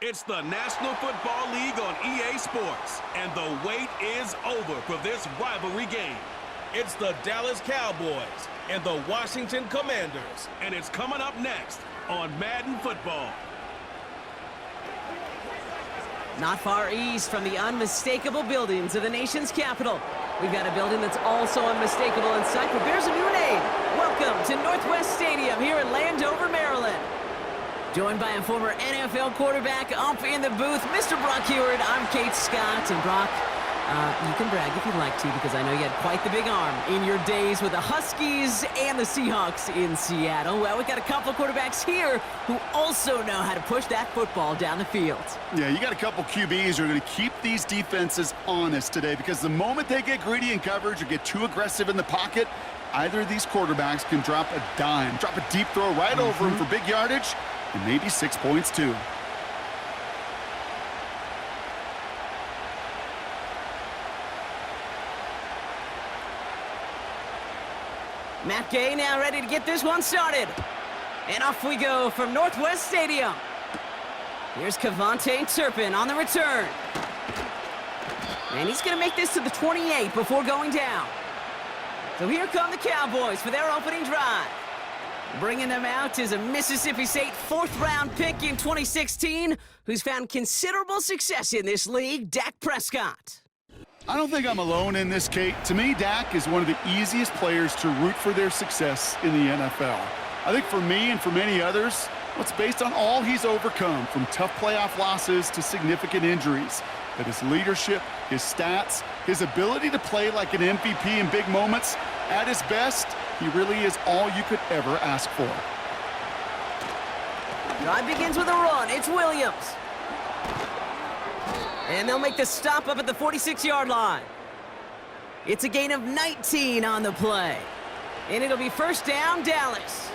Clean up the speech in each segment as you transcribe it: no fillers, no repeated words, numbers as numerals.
It's the National Football League on EA Sports, and the wait is over for this rivalry game. It's the Dallas Cowboys and the Washington Commanders, and it's coming up next on Madden Football. Not far east from the unmistakable buildings of the nation's capital, we've got a building that's also unmistakable in sight, but bears a new name. Welcome to Northwest Stadium here in Landover, Maryland. Joined by a former NFL quarterback up in the booth, Mr. Brock Heward. I'm Kate Scott, and Brock, you can brag if you'd like to, because I know you had quite the big arm in your days with the Huskies and the Seahawks in Seattle. Well, we've got a couple of quarterbacks here who also know how to push that football down the field. Yeah, you got a couple QBs who are going to keep these defenses honest today, because the moment they get greedy in coverage or get too aggressive in the pocket, either of these quarterbacks can drop a dime, drop a deep throw right over him for big yardage, and maybe 6 points too. Matt Gay now ready to get this one started. And off we go from Northwest Stadium. Here's Kevontae Turpin on the return. And he's going to make this to the 28 before going down. So here come the Cowboys for their opening drive. Bringing them out is a Mississippi State fourth-round pick in 2016 who's found considerable success in this league, Dak Prescott. I don't think I'm alone in this, Kate. To me, Dak is one of the easiest players to root for their success in the NFL. I think for me and for many others, it's based on all he's overcome, from tough playoff losses to significant injuries. But his leadership, his stats, his ability to play like an MVP in big moments, at his best, he really is all you could ever ask for. Drive begins with a run. It's Williams. And they'll make the stop up at the 46-yard line. It's a gain of 19 on the play. And it'll be first down, Dallas.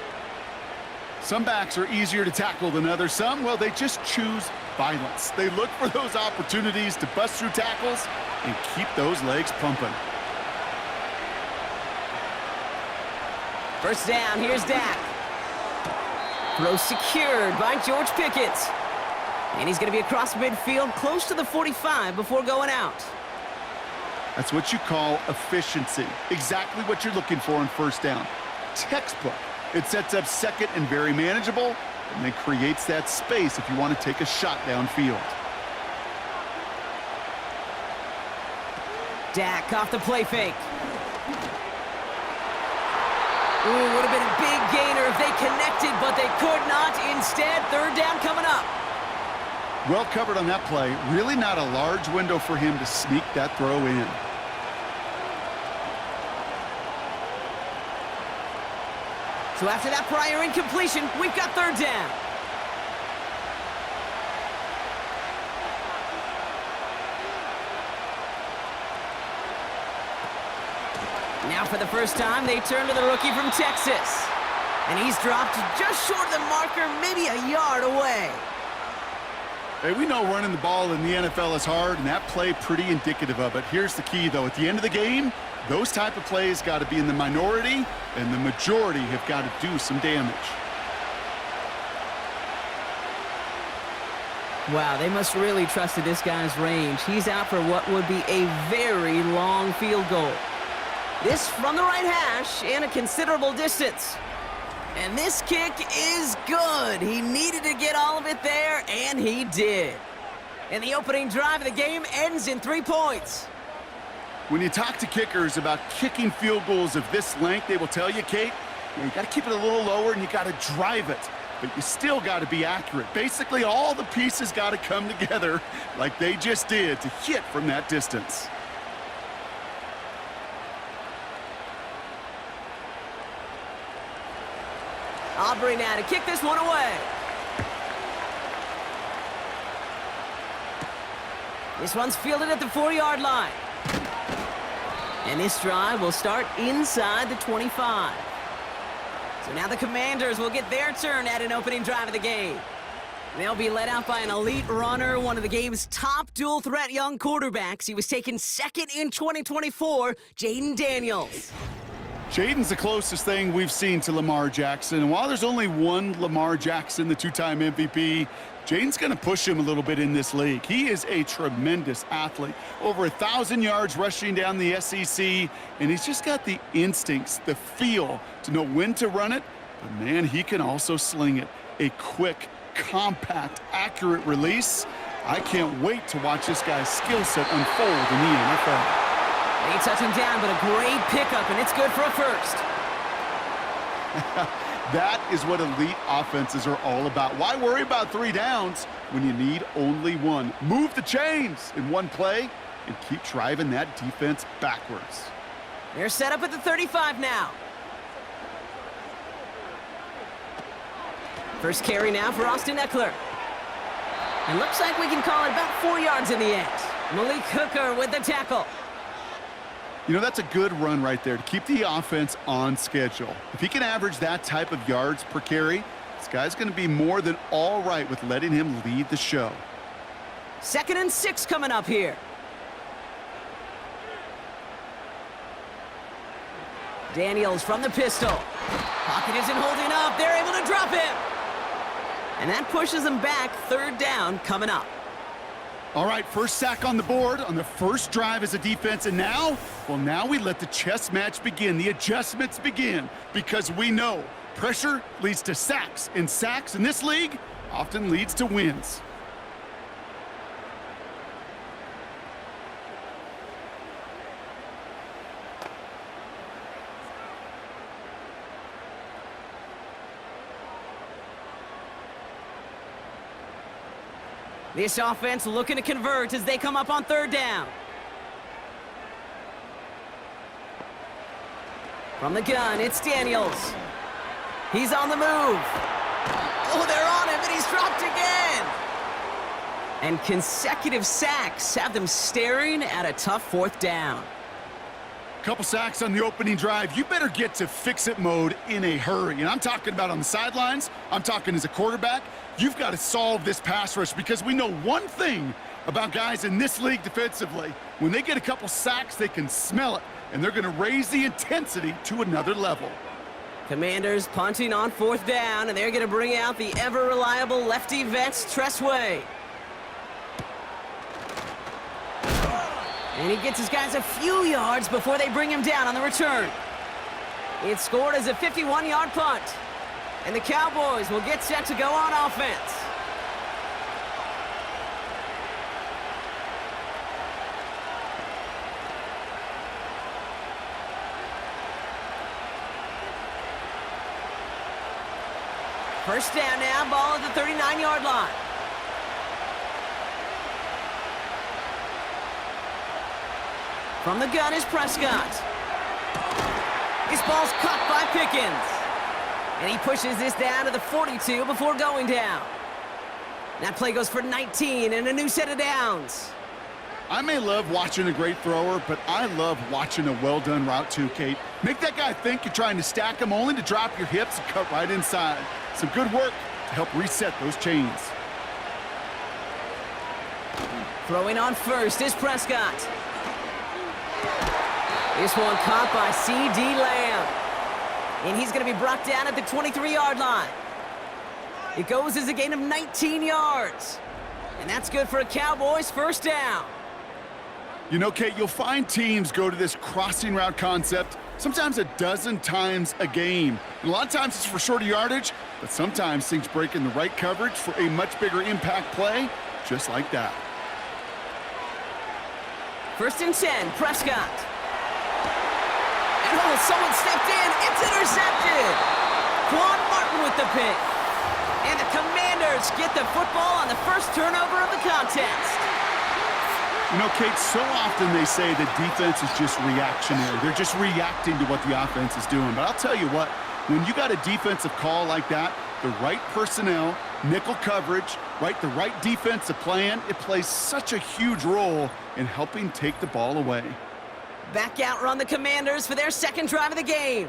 Some backs are easier to tackle than others. Some, well, they just choose violence. They look for those opportunities to bust through tackles and keep those legs pumping. First down, here's Dak. Throw secured by George Pickett. And he's going to be across midfield, close to the 45 before going out. That's what you call efficiency. Exactly what you're looking for on first down. Textbook. It sets up second and very manageable, and then creates that space if you want to take a shot downfield. Dak off the play fake. Ooh, would have been a big gainer if they connected, but they could not. Instead, third down coming up. Well covered on that play. Really not a large window for him to sneak that throw in. So after that prior incompletion, we've got third down. Now for the first time, they turn to the rookie from Texas. And he's dropped just short of the marker, maybe a yard away. Hey, we know running the ball in the NFL is hard, and that play pretty indicative of it. Here's the key, though. At the end of the game, those type of plays got to be in the minority, and the majority have got to do some damage. Wow, they must really trusted this guy's range. He's out for what would be a very long field goal. This from the right hash and a considerable distance. And this kick is good. He needed to get all of it there, and he did. And the opening drive of the game ends in 3 points. When you talk to kickers about kicking field goals of this length, they will tell you, Kate, you got to keep it a little lower and you got to drive it. But you still got to be accurate. Basically, all the pieces got to come together like they just did to hit from that distance. Aubrey now to kick this one away. This one's fielded at the 4-yard line. And this drive will start inside the 25. So now the Commanders will get their turn at an opening drive of the game. They'll be led out by an elite runner, one of the game's top dual-threat young quarterbacks. He was taken second in 2024, Jaden Daniels. Jaden's the closest thing we've seen to Lamar Jackson. And while there's only one Lamar Jackson, the two-time MVP, Jaden's going to push him a little bit in this league. He is a tremendous athlete. Over 1,000 yards rushing down the SEC, and he's just got the instincts, the feel to know when to run it. But, man, he can also sling it. A quick, compact, accurate release. I can't wait to watch this guy's skill set unfold in the NFL. They touch him down, but a great pickup, and it's good for a first. That is what elite offenses are all about. Why worry about 3 downs when you need only 1? Move the chains in one play and keep driving that defense backwards. They're set up at the 35 now. First carry now for Austin Eckler. And looks like we can call it about 4 yards in the end. Malik Hooker with the tackle. You know, that's a good run right there to keep the offense on schedule. If he can average that type of yards per carry, this guy's going to be more than all right with letting him lead the show. 2nd and 6 coming up here. Daniels from the pistol. Pocket isn't holding up. They're able to drop him. And that pushes them back. 3rd down coming up. All right, first sack on the board on the first drive as a defense, and now, well, now we let the chess match begin, the adjustments begin, because we know pressure leads to sacks, and sacks in this league often leads to wins. This offense looking to convert as they come up on 3rd down. From the gun, it's Daniels. He's on the move. Oh, they're on him, and he's dropped again. And consecutive sacks have them staring at a tough 4th down. Couple sacks on the opening drive. You better get to fix-it mode in a hurry. And I'm talking about on the sidelines. I'm talking as a quarterback. You've got to solve this pass rush because we know one thing about guys in this league defensively. When they get a couple sacks, they can smell it, and they're going to raise the intensity to another level. Commanders punting on 4th down, and they're going to bring out the ever-reliable lefty vets, Tressway. And he gets his guys a few yards before they bring him down on the return. It's scored as a 51-yard punt. And the Cowboys will get set to go on offense. First down now, ball at the 39-yard line. From the gun is Prescott. His ball's caught by Pickens. And he pushes this down to the 42 before going down. That play goes for 19 and a new set of downs. I may love watching a great thrower, but I love watching a well-done route too, Kate. Make that guy think you're trying to stack him only to drop your hips and cut right inside. Some good work to help reset those chains. Throwing on first is Prescott. This one caught by C.D. Lamb. And he's going to be brought down at the 23-yard line. It goes as a gain of 19 yards. And that's good for a Cowboys first down. You know, Kate, you'll find teams go to this crossing route concept sometimes a dozen times a game. And a lot of times it's for shorter yardage, but sometimes things break in the right coverage for a much bigger impact play, just like that. 1st and 10, Prescott. And oh, someone stepped in. It's intercepted. Quan Martin with the pick. And the Commanders get the football on the first turnover of the contest. You know, Kate, so often they say that defense is just reactionary. They're just reacting to what the offense is doing. But I'll tell you what, when you got a defensive call like that, the right personnel, nickel coverage, the right defensive plan, it plays such a huge role in helping take the ball away. Back out run the Commanders for their 2nd drive of the game.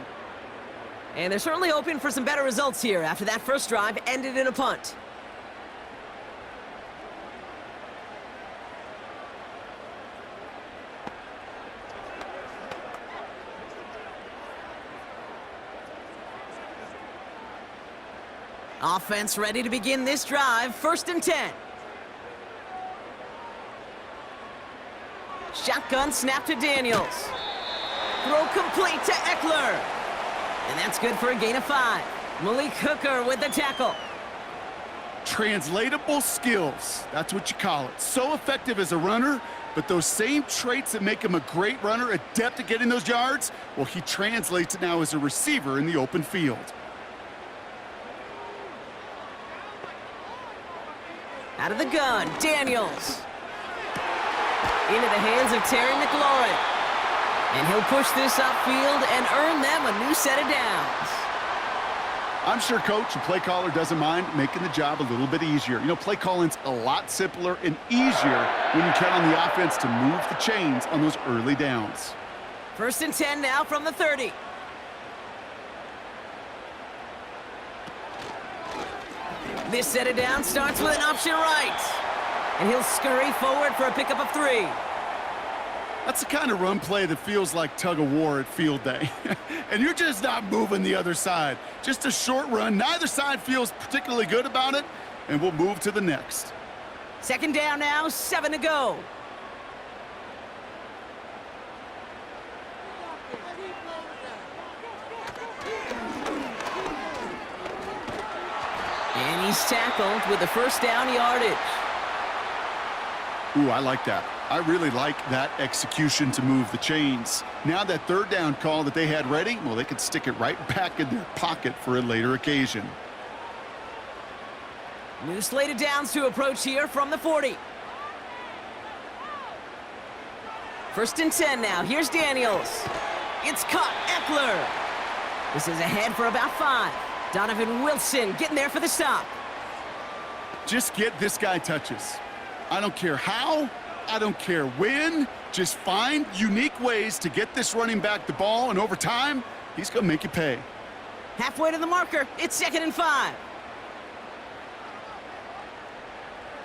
And they're certainly hoping for some better results here after that first drive ended in a punt. Offense ready to begin this drive. 1st and 10. Shotgun snap to Daniels. Throw complete to Eckler. And that's good for a gain of 5. Malik Hooker with the tackle. Translatable skills. That's what you call it. So effective as a runner, but those same traits that make him a great runner, adept at getting those yards, well, he translates it now as a receiver in the open field. Out of the gun, Daniels. Into the hands of Terry McLaurin. And he'll push this upfield and earn them a new set of downs. I'm sure coach and play caller doesn't mind making the job a little bit easier. You know, play calling's a lot simpler and easier when you count on the offense to move the chains on those early downs. 1st and 10 now from the 30. This set of downs starts with an option right. And he'll scurry forward for a pickup of 3. That's the kind of run play that feels like tug-of-war at field day. And you're just not moving the other side. Just a short run. Neither side feels particularly good about it, and we'll move to the next. 2nd down now, 7 to go. And he's tackled with the 1st down yardage. Ooh, I like that. I really like that execution to move the chains. Now that 3rd down call that they had ready, well, they could stick it right back in their pocket for a later occasion. New slate of downs to approach here from the 40. 1st and 10 now. Here's Daniels. It's caught. Eckler. This is ahead for about 5. Donovan Wilson getting there for the stop. Just get this guy touches. I don't care how, I don't care when, just find unique ways to get this running back the ball, and over time, he's going to make you pay. Halfway to the marker, it's 2nd and 5.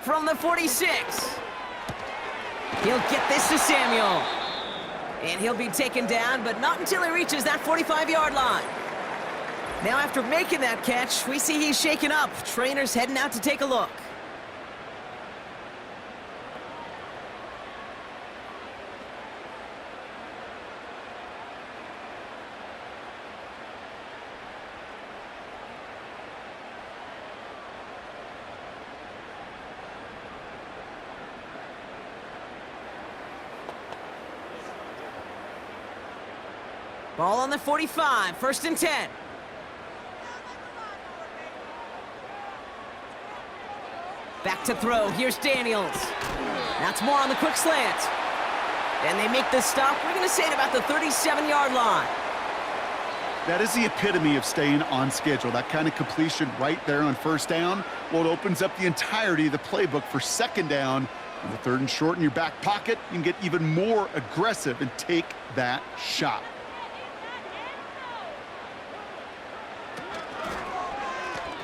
From the 46. He'll get this to Samuel. And he'll be taken down, but not until he reaches that 45-yard line. Now after making that catch, we see he's shaken up. Trainer's heading out to take a look. Ball on the 45, 1st and 10. Back to throw, here's Daniels. That's more on the quick slant. And they make the stop, we're gonna say at about the 37-yard line. That is the epitome of staying on schedule. That kind of completion right there on 1st down. Well, it opens up the entirety of the playbook for 2nd down. On the 3rd and short in your back pocket, you can get even more aggressive and take that shot.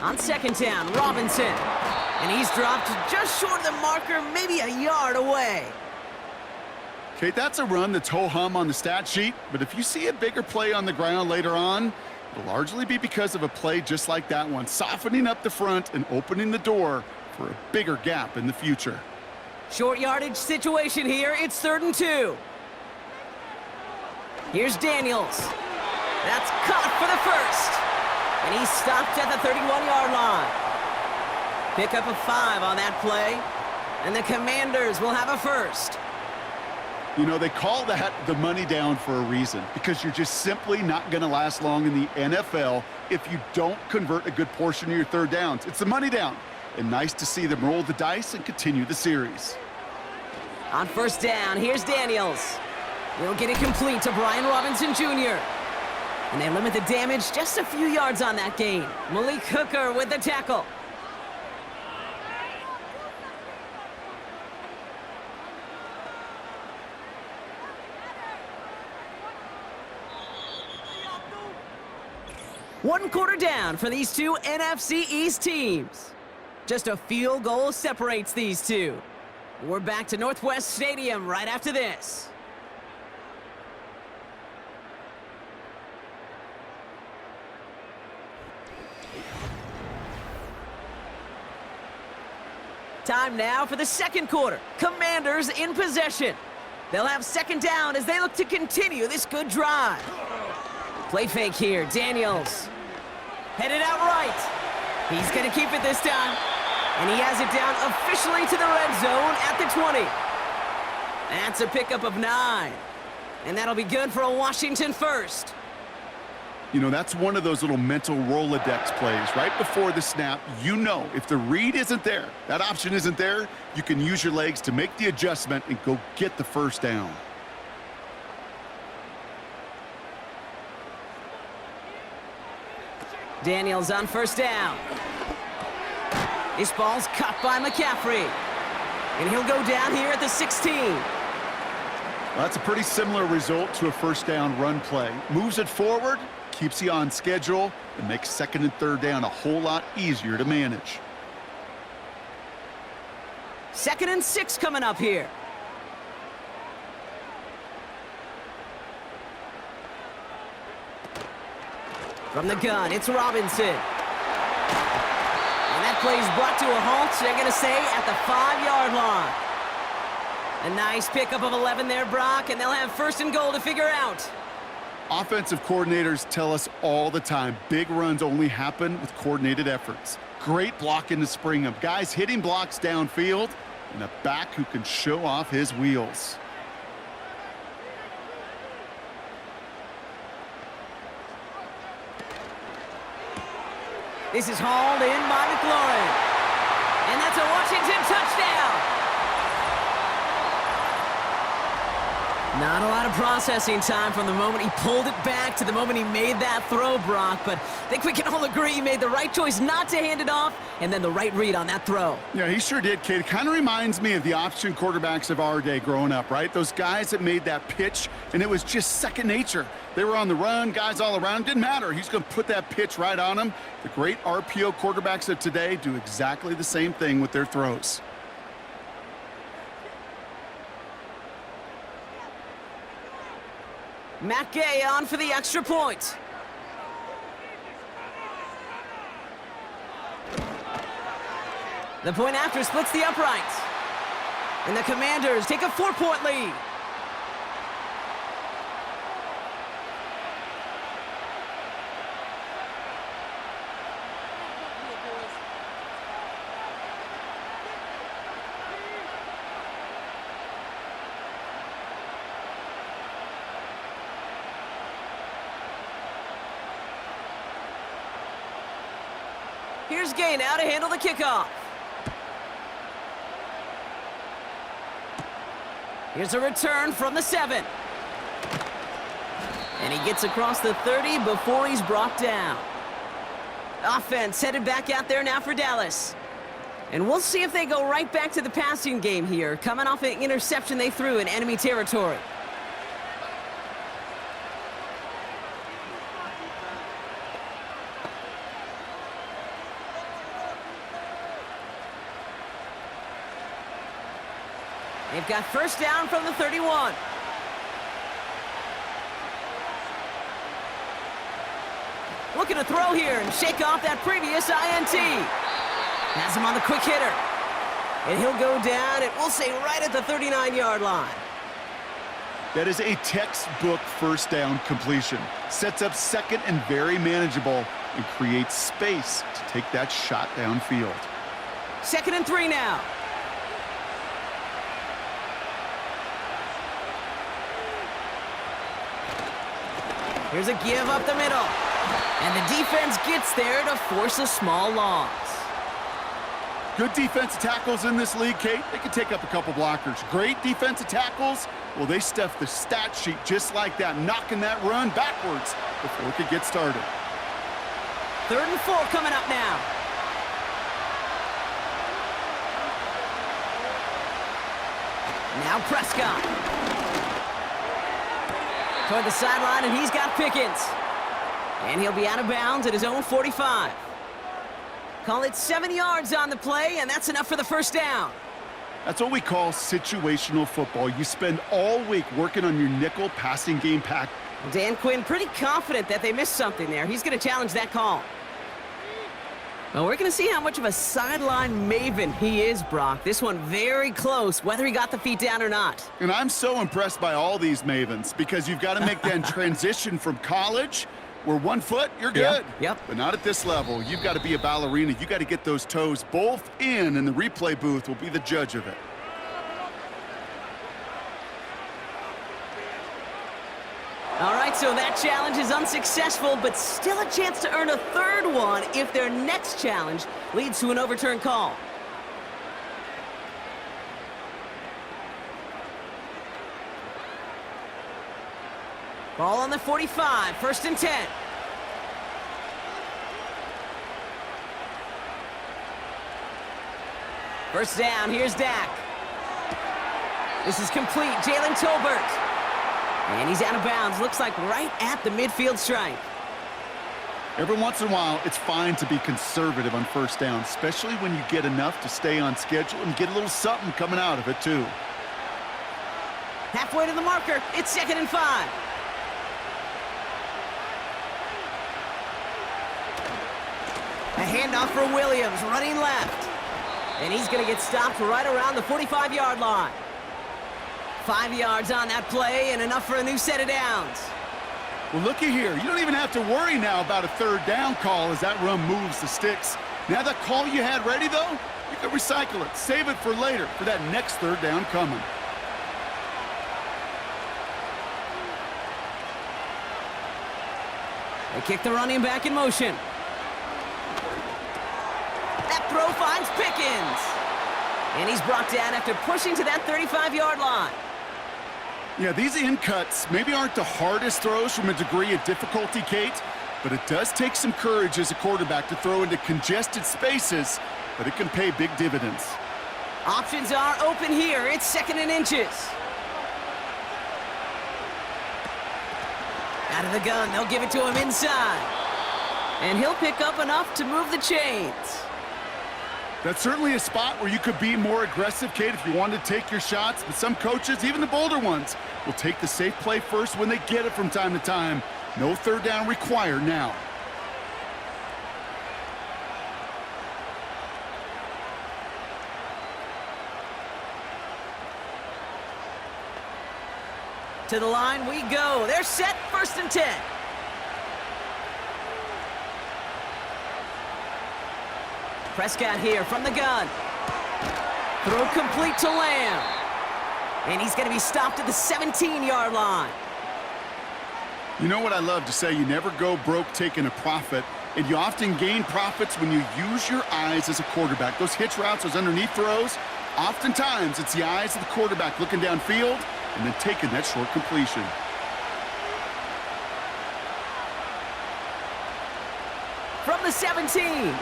On 2nd down, Robinson. And he's dropped just short of the marker, maybe a yard away. Okay, that's a run that's ho-hum on the stat sheet, but if you see a bigger play on the ground later on, it'll largely be because of a play just like that one, softening up the front and opening the door for a bigger gap in the future. Short yardage situation here, it's 3rd and 2. Here's Daniels. That's caught for the 1st. And he's stopped at the 31-yard line. Pickup of 5 on that play. And the Commanders will have a 1st. You know, they call that the money down for a reason, because you're just simply not going to last long in the NFL if you don't convert a good portion of your 3rd downs. It's the money down. And nice to see them roll the dice and continue the series. On 1st down, here's Daniels. He'll get it complete to Brian Robinson Jr. And they limit the damage just a few yards on that gain. Malik Hooker with the tackle. One quarter down for these two NFC East teams. Just a field goal separates these two. We're back to Northwest Stadium right after this. Time now for the second quarter. Commanders in possession. They'll have second down as they look to continue this good drive. Play fake here, Daniels. Headed out right. He's going to keep it this time. And he has it down officially to the red zone at the 20. That's a pickup of 9. And that'll be good for a Washington first. You know, that's one of those little mental Rolodex plays. Right before the snap, you know if the read isn't there, that option isn't there, you can use your legs to make the adjustment and go get the first down. Daniels on first down. This ball's caught by McCaffrey. And he'll go down here at the 16. Well, that's a pretty similar result to a first down run play. Moves it forward, keeps you on schedule, and makes second and third down a whole lot easier to manage. 2nd and 6 coming up here. From the gun, it's Robinson. And that play's brought to a halt, they're going to say, at the 5-yard line. A nice pickup of 11 there, Brock, and they'll have first and goal to figure out. Offensive coordinators tell us all the time, big runs only happen with coordinated efforts. Great blocking to spring them. Guys hitting blocks downfield, and a back who can show off his wheels. This is hauled in by McLaurin. And that's a Washington touchdown. Not a lot of processing time from the moment he pulled it back to the moment he made that throw, Brock. But I think we can all agree he made the right choice not to hand it off, and then the right read on that throw. Yeah, he sure did, Kate. It kind of reminds me of the option quarterbacks of our day growing up, right? Those guys that made that pitch, and it was just second nature. They were on the run, guys all around. Didn't matter. He's going to put that pitch right on him. The great RPO quarterbacks of today do exactly the same thing with their throws. Matt Gay on for the extra point. The point after splits the uprights. And the Commanders take a 4-point lead. Here's Gay now to handle the kickoff. Here's a return from the 7. And he gets across the 30 before he's brought down. Offense headed back out there now for Dallas. And we'll see if they go right back to the passing game here, coming off an interception they threw in enemy territory. They've got first down from the 31. Looking to throw here and shake off that previous INT. Has him on the quick hitter. And he'll go down, and we'll say right at the 39-yard line. That is a textbook first down completion. Sets up second and very manageable and creates space to take that shot downfield. 2nd and 3 now. Here's a give up the middle. And the defense gets there to force a small loss. Good defensive tackles in this league, Kate. They can take up a couple blockers. Great defensive tackles, well, they stuff the stat sheet just like that, knocking that run backwards before it could get started. 3rd and 4 coming up now. Now Prescott. Toward the sideline, and he's got Pickens. And he'll be out of bounds at his own 45. Call it 7 yards on the play, and that's enough for the first down. That's what we call situational football. You spend all week working on your nickel passing game pack. Dan Quinn pretty confident that they missed something there. He's going to challenge that call. Well, we're going to see how much of a sideline maven he is, Brock. This one very close, whether he got the feet down or not. And I'm so impressed by all these mavens because you've got to make that transition from college where 1 foot, you're good. Yep. But not at this level. You've got to be a ballerina. You got to get those toes both in, and the replay booth will be the judge of it. All right, so that challenge is unsuccessful, but still a chance to earn a third one if their next challenge leads to an overturned call. Ball on the 45, 1st and 10. First down, here's Dak. This is complete, Jalen Tolbert. And he's out of bounds, looks like right at the midfield stripe. Every once in a while, it's fine to be conservative on 1st down, especially when you get enough to stay on schedule and get a little something coming out of it, too. Halfway to the marker, it's 2nd and 5. A handoff for Williams, running left. And he's going to get stopped right around the 45-yard line. 5 yards on that play and enough for a new set of downs. Well, looky here. You don't even have to worry now about a 3rd down call as that run moves the sticks. Now that call you had ready, though, you can recycle it. Save it for later for that next 3rd down coming. They kick the running back in motion. That throw finds Pickens. And he's brought down after pushing to that 35-yard line. Yeah, these in cuts maybe aren't the hardest throws from a degree of difficulty, Kate, but it does take some courage as a quarterback to throw into congested spaces, but it can pay big dividends. Options are open here. It's 2nd and inches. Out of the gun, they'll give it to him inside. And he'll pick up enough to move the chains. That's certainly a spot where you could be more aggressive, Kate, if you wanted to take your shots. But some coaches, even the bolder ones, will take the safe play first when they get it from time to time. No 3rd down required now. To the line we go. They're set, 1st and 10. Prescott here from the gun. Throw complete to Lamb. And he's going to be stopped at the 17-yard line. You know what I love to say? You never go broke taking a profit, and you often gain profits when you use your eyes as a quarterback. Those hitch routes, those underneath throws, oftentimes it's the eyes of the quarterback looking downfield and then taking that short completion. From the 17.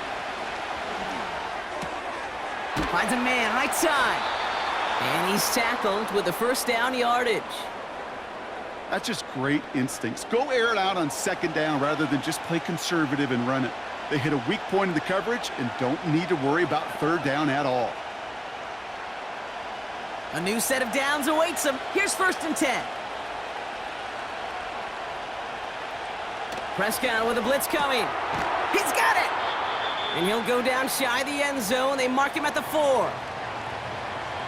Finds a man right side. And he's tackled with the 1st down yardage. That's just great instincts. Go air it out on 2nd down rather than just play conservative and run it. They hit a weak point in the coverage and don't need to worry about 3rd down at all. A new set of downs awaits him. Here's 1st and 10. Prescott with a blitz coming. He's got it! And he'll go down shy of the end zone. They mark him at the 4.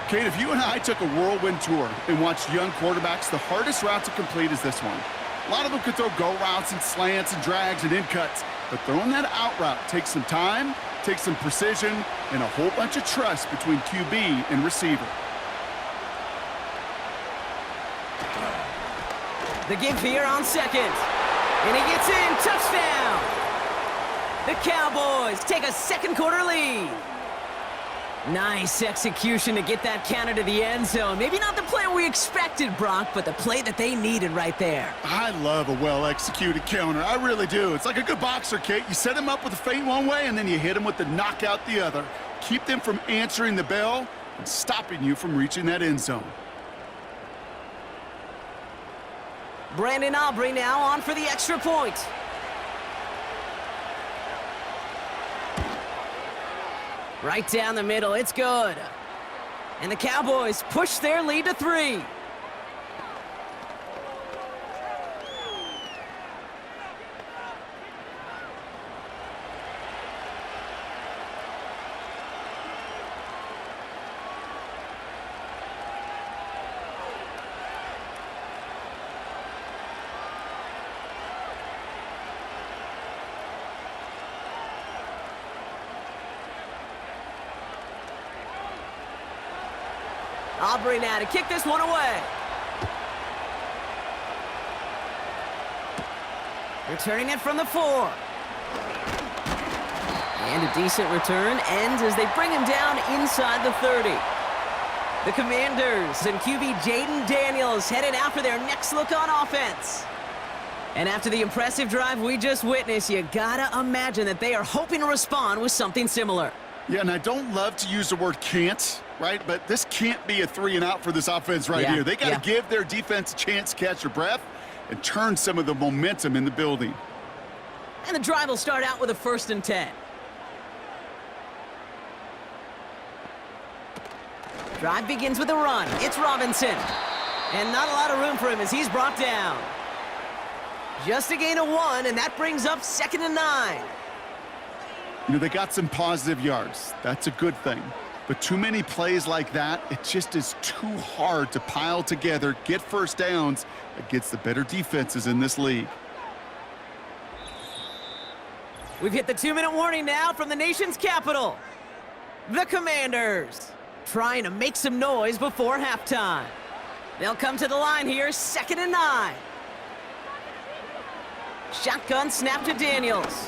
Kate, if you and I took a whirlwind tour and watched young quarterbacks, the hardest route to complete is this one. A lot of them could throw go routes and slants and drags and in cuts, but throwing that out route takes some time, takes some precision, and a whole bunch of trust between QB and receiver. The give here on 2nd. And he gets in. Touchdown! The Cowboys take a 2nd quarter lead. Nice execution to get that counter to the end zone. Maybe not the play we expected, Brock, but the play that they needed right there. I love a well-executed counter. I really do. It's like a good boxer, Kate. You set him up with a feint one way, and then you hit him with the knockout the other. Keep them from answering the bell and stopping you from reaching that end zone. Brandon Aubrey now on for the extra point. Right down the middle, it's good. And the Cowboys push their lead to 3. Aubrey now to kick this one away. Returning it from the 4. And a decent return ends as they bring him down inside the 30. The Commanders and QB Jaden Daniels headed out for their next look on offense. And after the impressive drive we just witnessed, you gotta imagine that they are hoping to respond with something similar. Yeah, and I don't love to use the word can't, right? But this can't be a 3-and-out for this offense right here. They got to give their defense a chance to catch their breath and turn some of the momentum in the building. And the drive will start out with a 1st and 10. Drive begins with a run. It's Robinson. And not a lot of room for him as he's brought down. Just a gain of 1, and that brings up 2nd and 9. You know, they got some positive yards. That's a good thing. But too many plays like that, it just is too hard to pile together, get first downs against the better defenses in this league. We've hit the 2-minute warning now from the nation's capital. The Commanders trying to make some noise before halftime. They'll come to the line here, 2nd and 9. Shotgun snap to Daniels.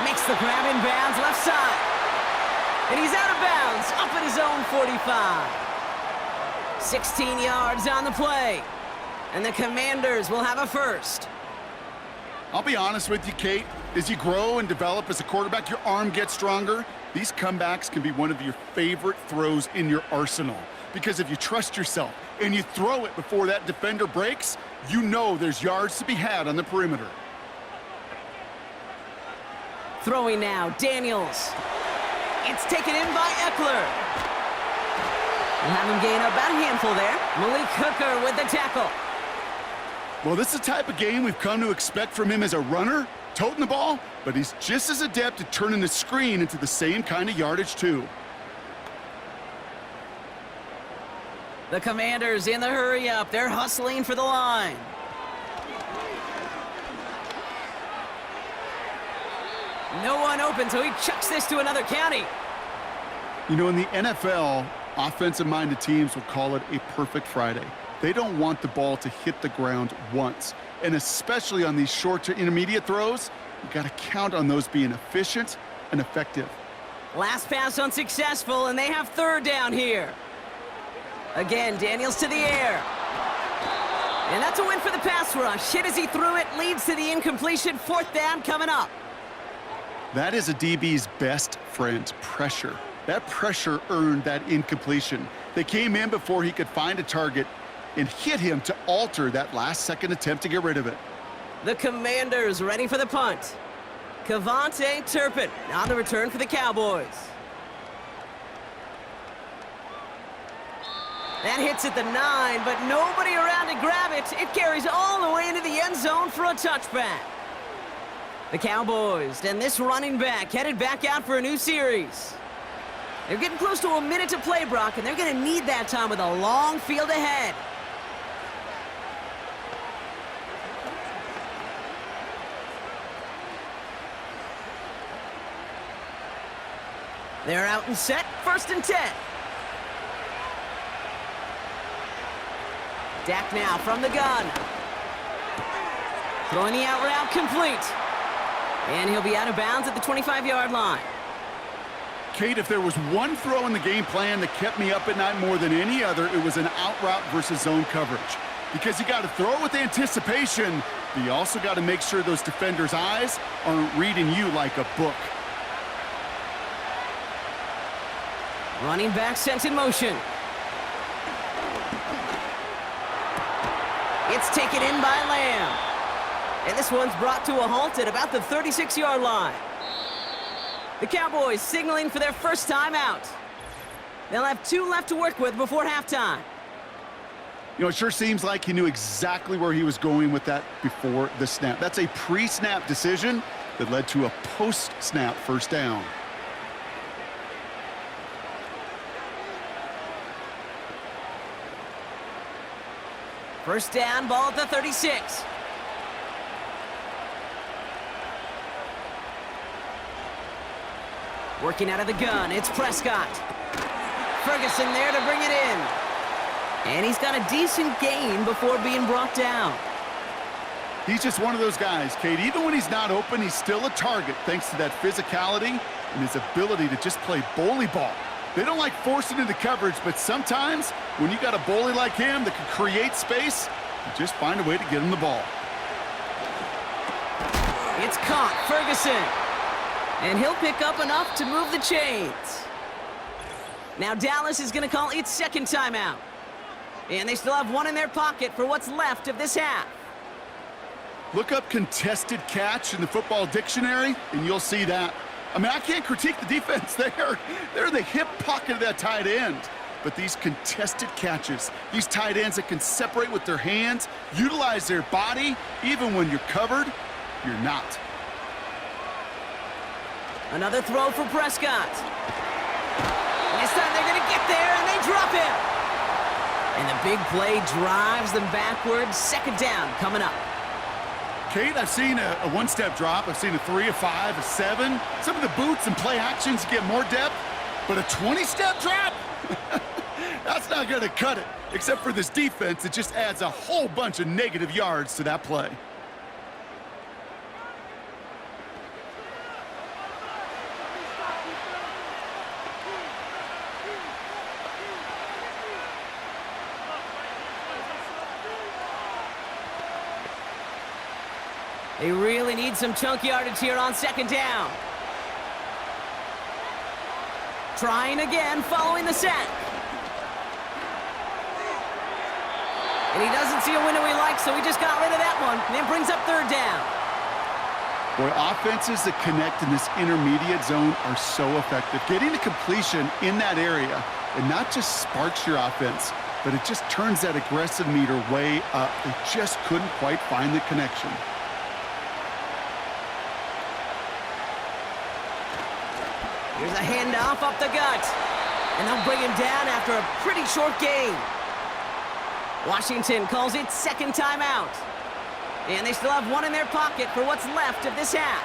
Makes the grab in bounds left side. And he's out of bounds up at his own 45. 16 yards on the play. And the Commanders will have a 1st. I'll be honest with you, Kate. As you grow and develop as a quarterback, your arm gets stronger. These comebacks can be one of your favorite throws in your arsenal. Because if you trust yourself and you throw it before that defender breaks, you know there's yards to be had on the perimeter. Throwing now, Daniels. It's taken in by Eckler. We'll have him gain about a handful there. Malik Hooker with the tackle. Well, this is the type of game we've come to expect from him as a runner, toting the ball, but he's just as adept at turning the screen into the same kind of yardage, too. The Commanders in the hurry-up. They're hustling for the line. No one open, so he chucks this to another county. You know, in the NFL, offensive-minded teams will call it a perfect Friday. They don't want the ball to hit the ground once. And especially on these short to intermediate throws, you got to count on those being efficient and effective. Last pass unsuccessful, and they have 3rd down here. Again, Daniels to the air. And that's a win for the pass rush. Hit as he threw it, leads to the incompletion. 4th down coming up. That is a DB's best friend, pressure. That pressure earned that incompletion. They came in before he could find a target and hit him to alter that last-second attempt to get rid of it. The Commanders ready for the punt. Kavontae Turpin on the return for the Cowboys. That hits at the 9, but nobody around to grab it. It carries all the way into the end zone for a touchback. The Cowboys and this running back headed back out for a new series. They're getting close to a minute to play, Brock, and they're going to need that time with a long field ahead. They're out and set, 1st and 10. Dak now from the gun. Throwing the out route complete. And he'll be out of bounds at the 25-yard line. Kate, if there was one throw in the game plan that kept me up at night more than any other, it was an out route versus zone coverage. Because you got to throw it with anticipation, but you also got to make sure those defenders' eyes aren't reading you like a book. Running back sent in motion. It's taken in by Lamb. And this one's brought to a halt at about the 36-yard line. The Cowboys signaling for their first time out. They'll have 2 left to work with before halftime. You know, it sure seems like he knew exactly where he was going with that before the snap. That's a pre-snap decision that led to a post-snap first down. First down, ball at the 36. Working out of the gun, it's Prescott. Ferguson there to bring it in. And he's got a decent gain before being brought down. He's just one of those guys, Kate. Even when he's not open, he's still a target thanks to that physicality and his ability to just play bully ball. They don't like forcing into coverage, but sometimes when you got a bully like him that can create space, you just find a way to get him the ball. It's caught, Ferguson. And he'll pick up enough to move the chains. Now Dallas is going to call its second timeout. And they still have one in their pocket for what's left of this half. Look up contested catch in the football dictionary, and you'll see that. I mean, I can't critique the defense there. They're the hip pocket of that tight end. But these contested catches, these tight ends that can separate with their hands, utilize their body, even when you're covered, you're not. Another throw for Prescott. And this time they're going to get there, and they drop him. And the big play drives them backwards. Second down coming up. Kate, I've seen a one-step drop. I've seen a 3, a 5, a 7. Some of the boots and play actions get more depth. But a 20-step drop? That's not going to cut it. Except for this defense, it just adds a whole bunch of negative yards to that play. They really need some chunk yardage here on second down. Trying again, following the sack. And he doesn't see a window he likes, so he just got rid of that one. And then brings up third down. Boy, offenses that connect in this intermediate zone are so effective. Getting the completion in that area, it not just sparks your offense, but it just turns that aggressive meter way up. They just couldn't quite find the connection. Here's a handoff up the gut. And they'll bring him down after a pretty short gain. Washington calls it second timeout. And they still have one in their pocket for what's left of this half.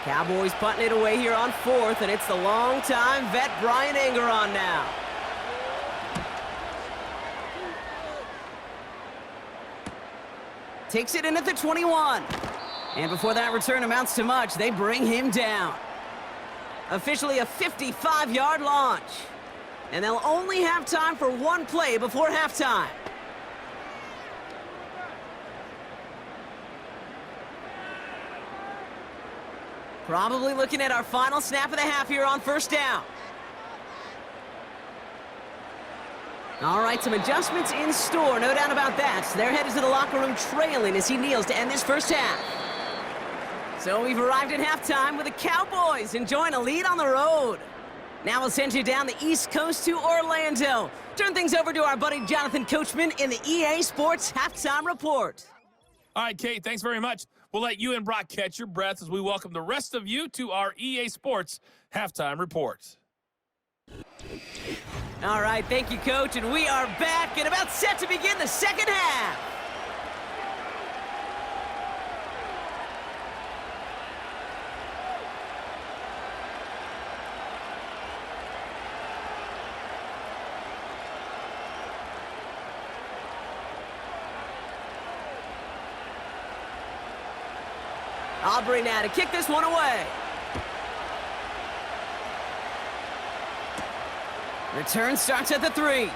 Cowboys punting it away here on fourth, and it's the long-time vet Brian Anger on now. Takes it in at the 21. And before that return amounts to much, they bring him down. Officially a 55-yard launch. And they'll only have time for one play before halftime. Probably looking at our final snap of the half here on first down. All right, some adjustments in store, no doubt about that. They're headed to the locker room trailing as he kneels to end this first half. So we've arrived at halftime with the Cowboys enjoying a lead on the road. Now we'll send you down the East Coast to Orlando. Turn things over to our buddy Jonathan Coachman in the EA Sports Halftime Report. All right, Kate, thanks very much. We'll let you and Brock catch your breath as we welcome the rest of you to our EA Sports Halftime Report. All right, thank you, Coach, and we are back and about set to begin the second half. Aubrey now to kick this one away. Return starts at the 3.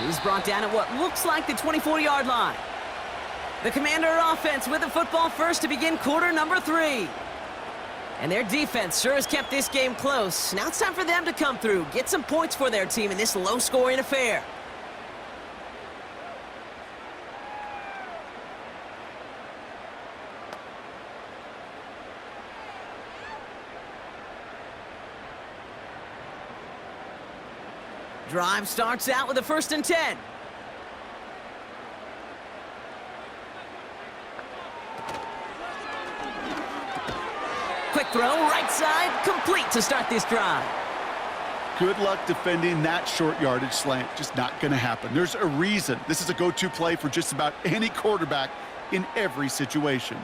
He's brought down at what looks like the 24-yard line. The Commander offense with the football first to begin quarter number 3. And their defense sure has kept this game close. Now it's time for them to come through, get some points for their team in this low-scoring affair. Drive starts out with a 1st and 10. Quick throw, right side, complete to start this drive. Good luck defending that short yardage slant. Just not going to happen. There's a reason this is a go-to play for just about any quarterback in every situation.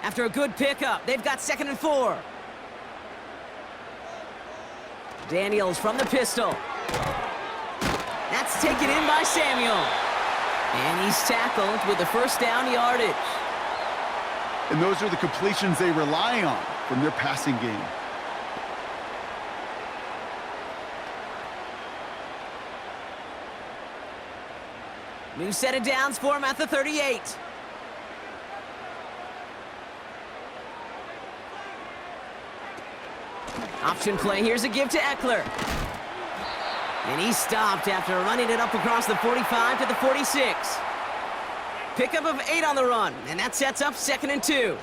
After a good pickup, they've got 2nd and 4. Daniels from the pistol. That's taken in by Samuel. And he's tackled with the first down yardage. And those are the completions they rely on from their passing game. New set of downs for him at the 38. Option play. Here's a give to Eckler. And he stopped after running it up across the 45 to the 46. Pickup of 8 on the run, and that sets up 2nd and 2.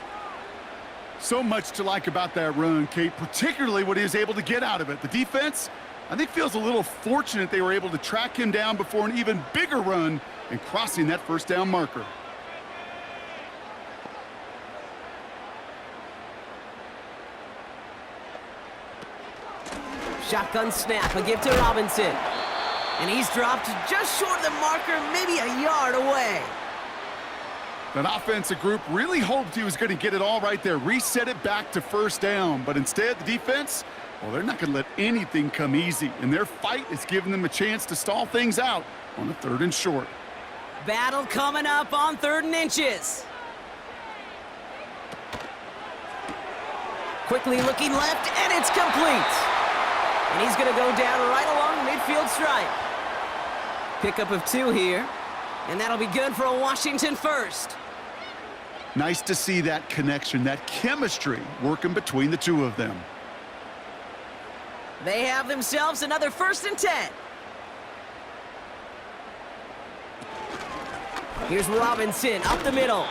So much to like about that run, Kate, particularly what he was able to get out of it. The defense, I think, feels a little fortunate they were able to track him down before an even bigger run and crossing that first down marker. Shotgun snap, a give to Robinson. And he's dropped just short of the marker, maybe a yard away. That offensive group really hoped he was going to get it all right there, reset it back to first down. But instead, the defense, well, they're not going to let anything come easy. And their fight is giving them a chance to stall things out on the 3rd and short. Battle coming up on 3rd and inches. Quickly looking left, and it's complete. And he's going to go down right along the midfield stripe. Pickup of 2 here. And that'll be good for a Washington first. Nice to see that connection, that chemistry working between the two of them. They have themselves another 1st and 10. Here's Robinson up the middle.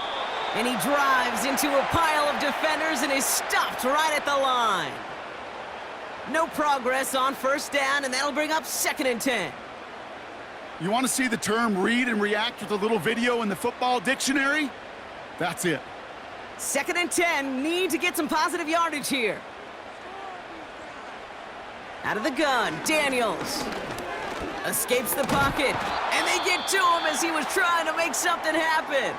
And he drives into a pile of defenders and is stopped right at the line. No progress on first down, and that'll bring up 2nd and 10. You want to see the term read and react with a little video in the football dictionary? That's it. 2nd and 10, need to get some positive yardage here. Out of the gun, Daniels. Escapes the pocket, and they get to him as he was trying to make something happen.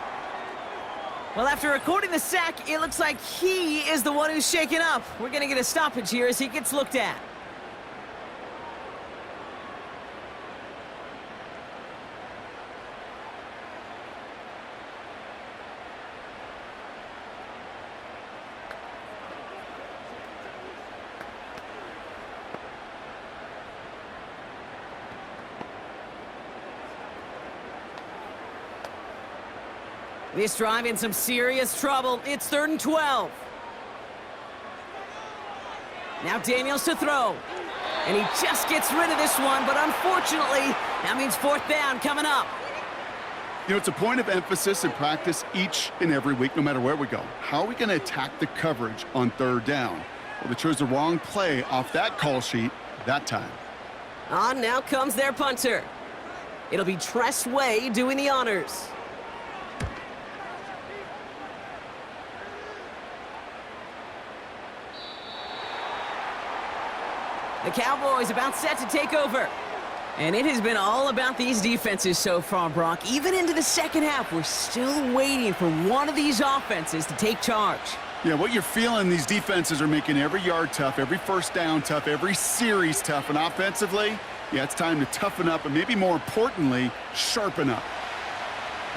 Well, after recording the sack, it looks like he is the one who's shaken up. We're going to get a stoppage here as he gets looked at. This drive in some serious trouble. It's 3rd and 12. Now Daniels to throw. And he just gets rid of this one, but unfortunately, that means 4th down coming up. You know, it's a point of emphasis in practice each and every week, no matter where we go. How are we going to attack the coverage on 3rd down? Well, they chose the wrong play off that call sheet that time. On now comes their punter. It'll be Tress Way doing the honors. The Cowboys about set to take over. And it has been all about these defenses so far, Brock. Even into the 2nd half, we're still waiting for one of these offenses to take charge. Yeah, what you're feeling, these defenses are making every yard tough, every first down tough, every series tough. And offensively, yeah, it's time to toughen up and maybe more importantly, sharpen up.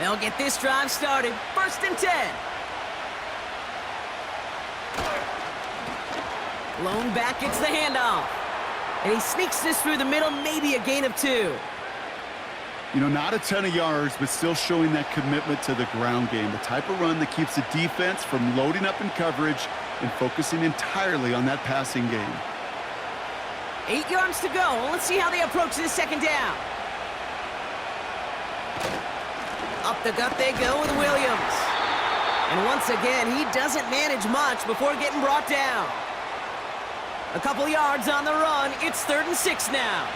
They'll get this drive started. 1st and 10. Lone back gets the handoff. And he sneaks this through the middle, maybe a gain of 2. You know, not a ton of yards, but still showing that commitment to the ground game. The type of run that keeps the defense from loading up in coverage and focusing entirely on that passing game. 8 yards to go. Let's see how they approach this 2nd down. Up the gut they go with Williams. And once again, he doesn't manage much before getting brought down. A couple yards on the run. It's 3rd and 6 now.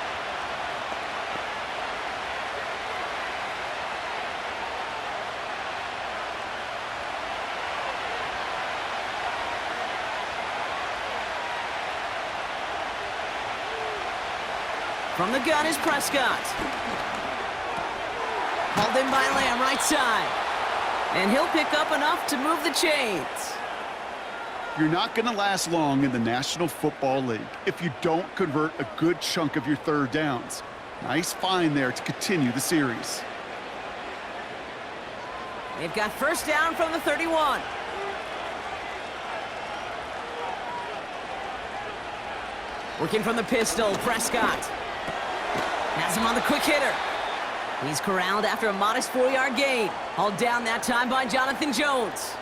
From the gun is Prescott. Hauled in by Lamb, right side. And he'll pick up enough to move the chains. You're not going to last long in the National Football League if you don't convert a good chunk of your third downs. Nice find there to continue the series. They've got first down from the 31. Working from the pistol, Prescott. Has him on the quick hitter. He's corralled after a modest 4-yard gain. Hauled down that time by Jonathan Jones.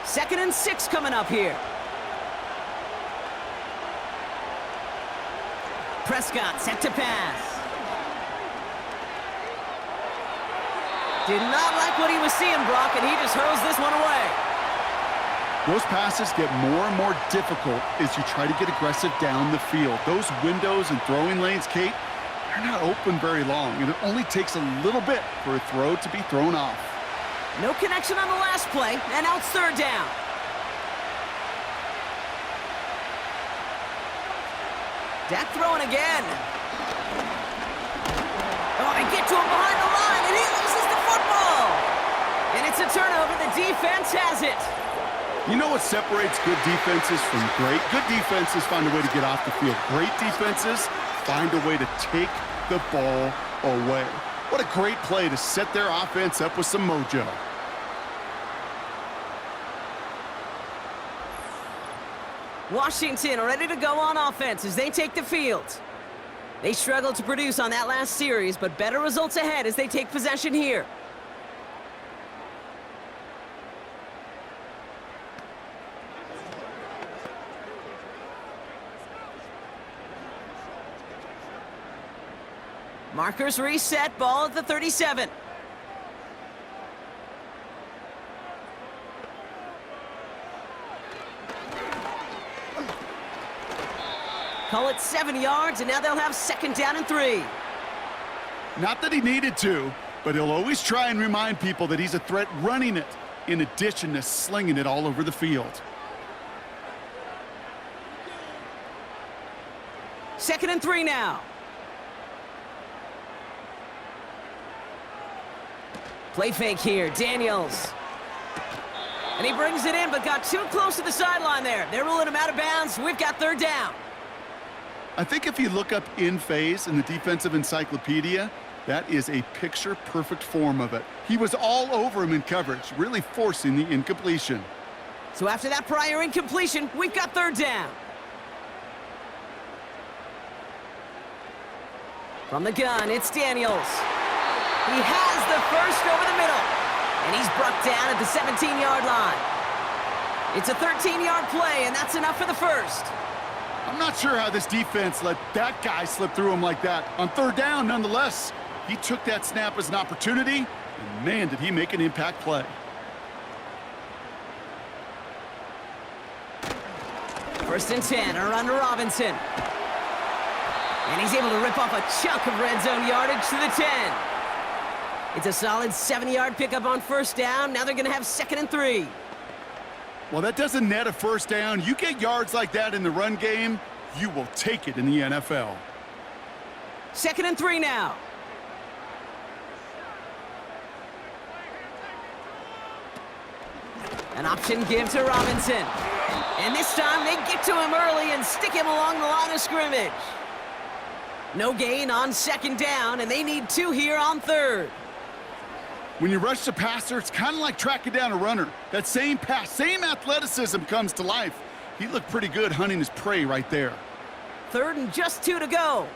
Second and 6 coming up here. Prescott set to pass. Did not like what he was seeing, Brock, and he just hurls this one away. Those passes get more and more difficult as you try to get aggressive down the field. Those windows and throwing lanes, Kate, they're not open very long, and it only takes a little bit for a throw to be thrown off. No connection on the last play, and now it's third down. Dak throwing again. Oh, they get to him behind the line, and he loses the football. And it's a turnover. The defense has it. You know what separates good defenses from great? Good defenses find a way to get off the field. Great defenses find a way to take the ball away. What a great play to set their offense up with some mojo. Washington ready to go on offense as they take the field. They struggled to produce on that last series, but better results ahead as they take possession here. Markers reset, ball at the 37. Call it 7 yards, and now they'll have second down and 3. Not that he needed to, but he'll always try and remind people that he's a threat running it, in addition to slinging it all over the field. Second and 3 now. Play fake here, Daniels. And he brings it in, but got too close to the sideline there. They're ruling him out of bounds. We've got third down. I think if you look up in phase in the defensive encyclopedia, that is a picture-perfect form of it. He was all over him in coverage, really forcing the incompletion. So after that prior incompletion, we've got third down. From the gun, it's Daniels. He has the first over the middle, and he's brought down at the 17-yard line. It's a 13-yard play, and that's enough for the first. I'm not sure how this defense let that guy slip through him like that. On third down, nonetheless, he took that snap as an opportunity, and man, did he make an impact play. First and 10, a run to Robinson. And he's able to rip off a chunk of red zone yardage to the 10. It's a solid 7-yard pickup on first down. Now they're going to have second and 3. Well, that doesn't net a first down. You get yards like that in the run game, you will take it in the NFL. Second and 3 now. An option give to Robinson. And this time they get to him early and stick him along the line of scrimmage. No gain on second down, and they need 2 here on third. When you rush the passer, it's kind of like tracking down a runner. That same pass, same athleticism comes to life. He looked pretty good hunting his prey right there. Third and just 2 to go.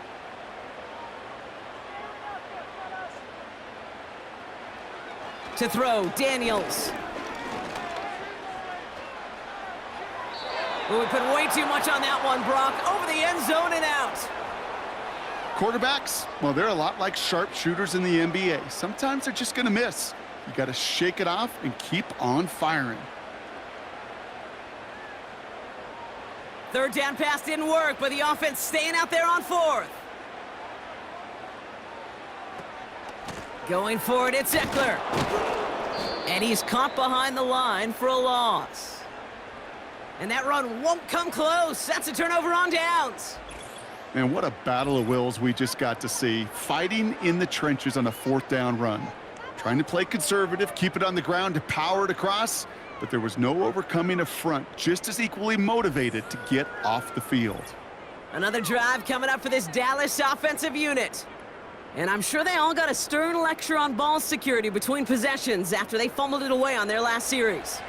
To throw, Daniels. Well, we put way too much on that one, Brock. Over the end zone and out. Quarterbacks, well, they're a lot like sharpshooters in the NBA. Sometimes they're just going to miss. You got to shake it off and keep on firing. Third down pass didn't work, but the offense staying out there on fourth. Going for it, it's Eckler. And he's caught behind the line for a loss. And that run won't come close. That's a turnover on downs. Man, what a battle of wills we just got to see. Fighting in the trenches on a 4th down run. Trying to play conservative, keep it on the ground to power it across, but there was no overcoming a front just as equally motivated to get off the field. Another drive coming up for this Dallas offensive unit. And I'm sure they all got a stern lecture on ball security between possessions after they fumbled it away on their last series.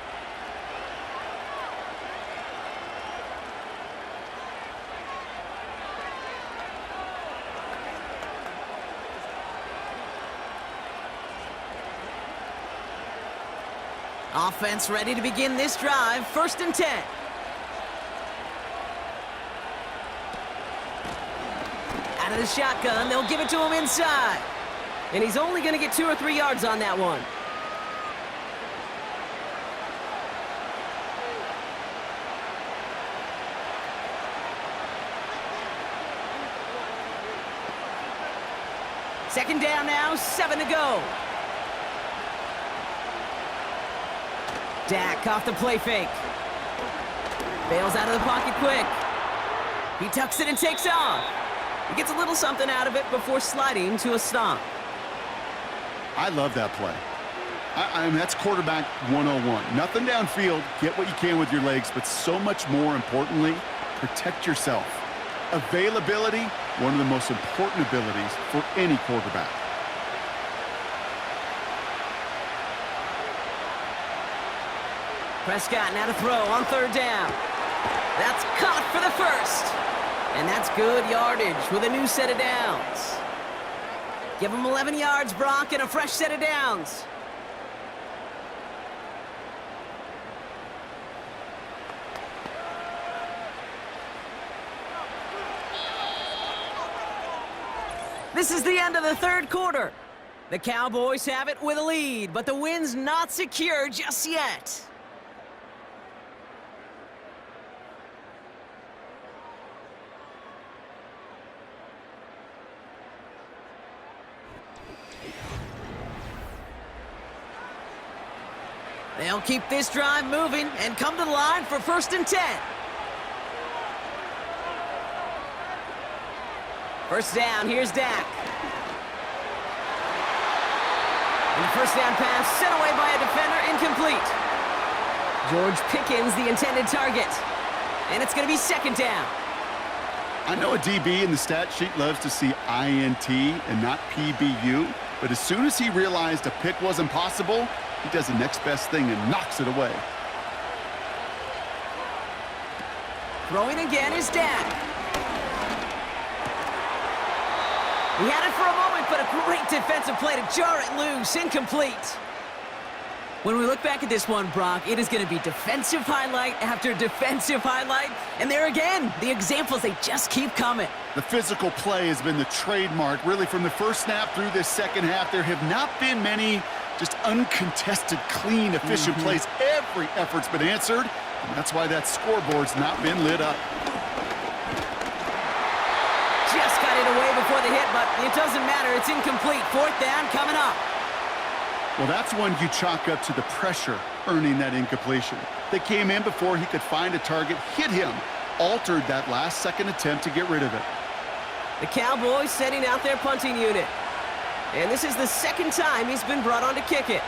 Offense ready to begin this drive, 1st and 10. Out of the shotgun, they'll give it to him inside. And he's only going to get 2 or 3 yards on that one. Second down now, 7 to go. Dak off the play fake. Bails out of the pocket quick. He tucks it and takes off. He gets a little something out of it before sliding to a stop. I love that play. I mean, that's quarterback 101. Nothing downfield, get what you can with your legs, but so much more importantly, protect yourself. Availability, one of the most important abilities for any quarterback. Prescott now to throw on 3rd down. That's caught for the 1st. And that's good yardage with a new set of downs. Give him 11 yards, Brock, and a fresh set of downs. This is the end of the 3rd quarter. The Cowboys have it with a lead, but the win's not secure just yet. They'll keep this drive moving and come to the line for 1st and 10. 1st down, here's Dak. And the 1st down pass sent away by a defender, incomplete. George Pickens, the intended target. And it's going to be 2nd down. I know a DB in the stat sheet loves to see INT and not PBU, but as soon as he realized a pick wasn't possible, he does the next best thing and knocks it away. Throwing again is Dak. He had it for a moment, but a great defensive play to jar it loose. Incomplete. When we look back at this one, Brock, it is going to be defensive highlight after defensive highlight. And there again, the examples, they just keep coming. The physical play has been the trademark, really, from the first snap through this 2nd half. There have not been many just uncontested, clean, efficient plays. Every effort's been answered, and that's why that scoreboard's not been lit up. Just got it away before the hit, but it doesn't matter. It's incomplete. 4th down coming up. Well, that's one you chalk up to the pressure earning that incompletion. They came in before he could find a target, hit him, altered that last-second attempt to get rid of it. The Cowboys setting out their punting unit. And this is the 2nd time he's been brought on to kick it.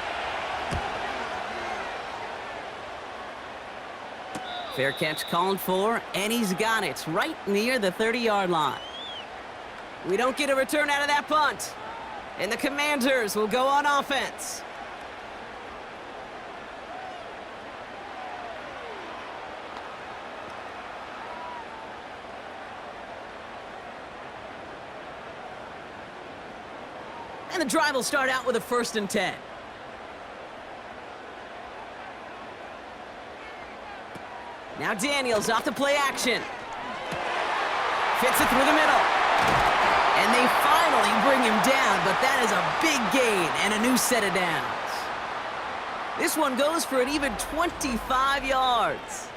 Fair catch called for, and he's got it right near the 30-yard line. We don't get a return out of that punt. And the Commanders will go on offense. And the drive will start out with a 1st and 10. Now Daniels off the play action. Fits it through the middle. And they finally bring him down, but that is a big gain and a new set of downs. This one goes for an even 25 yards.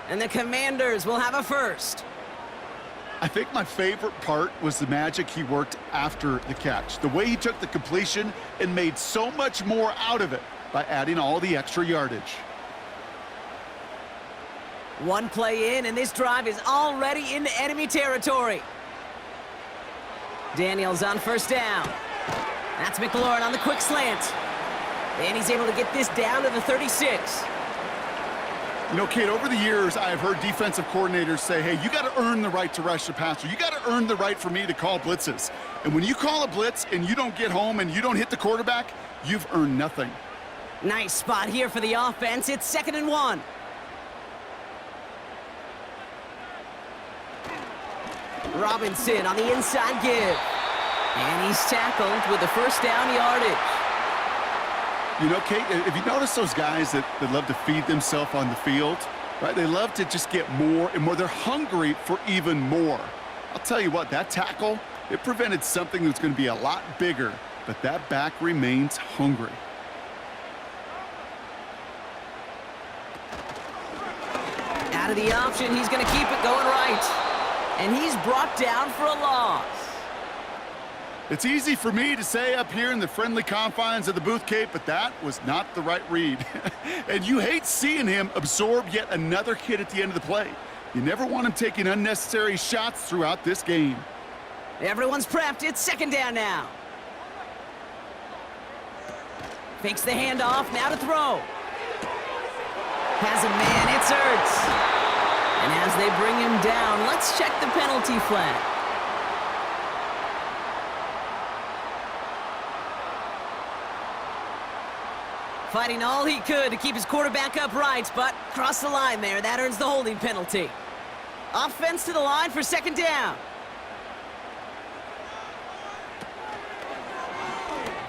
And the Commanders will have a 1st. I think my favorite part was the magic he worked after the catch. The way he took the completion and made so much more out of it. by adding all the extra yardage. One play in, and this drive is already into enemy territory. Daniels on first down. That's McLaurin on the quick slant. And he's able to get this down to the 36. You know, Kate, over the years, I've heard defensive coordinators say, hey, you got to earn the right to rush the passer. You got to earn the right for me to call blitzes. And when you call a blitz and you don't get home and you don't hit the quarterback, you've earned nothing. Nice spot here for the offense. It's 2nd and 1. Robinson on the inside give. And he's tackled with the first down yardage. You know, Kate, if you notice those guys that love to feed themselves on the field, right? They love to just get more and more. They're hungry for even more. I'll tell you what, that tackle, it prevented something that's going to be a lot bigger, but that back remains hungry. Out of the option, he's going to keep it going right. And he's brought down for a loss. It's easy for me to say up here in the friendly confines of the booth, Kate, but that was not the right read. And you hate seeing him absorb yet another hit at the end of the play. You never want him taking unnecessary shots throughout this game. Everyone's prepped. It's 2nd down now. Fakes the handoff. Now to throw. Has a man. It's Ertz. And as they bring him down, let's check the penalty flag. Fighting all he could to keep his quarterback upright, but crossed the line there. That earns the holding penalty. Offense to the line for 2nd down.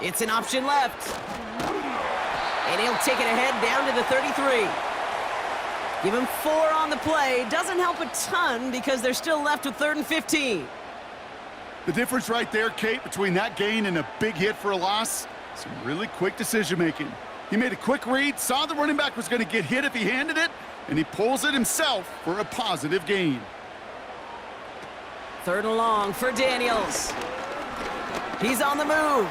It's an option left. And he'll take it ahead down to the 33. Give him 4 on the play. Doesn't help a ton because they're still left with 3rd and 15. The difference right there, Kate, between that gain and a big hit for a loss, some really quick decision-making. He made a quick read, saw the running back was going to get hit if he handed it, and he pulls it himself for a positive gain. 3rd and long for Daniels. He's on the move.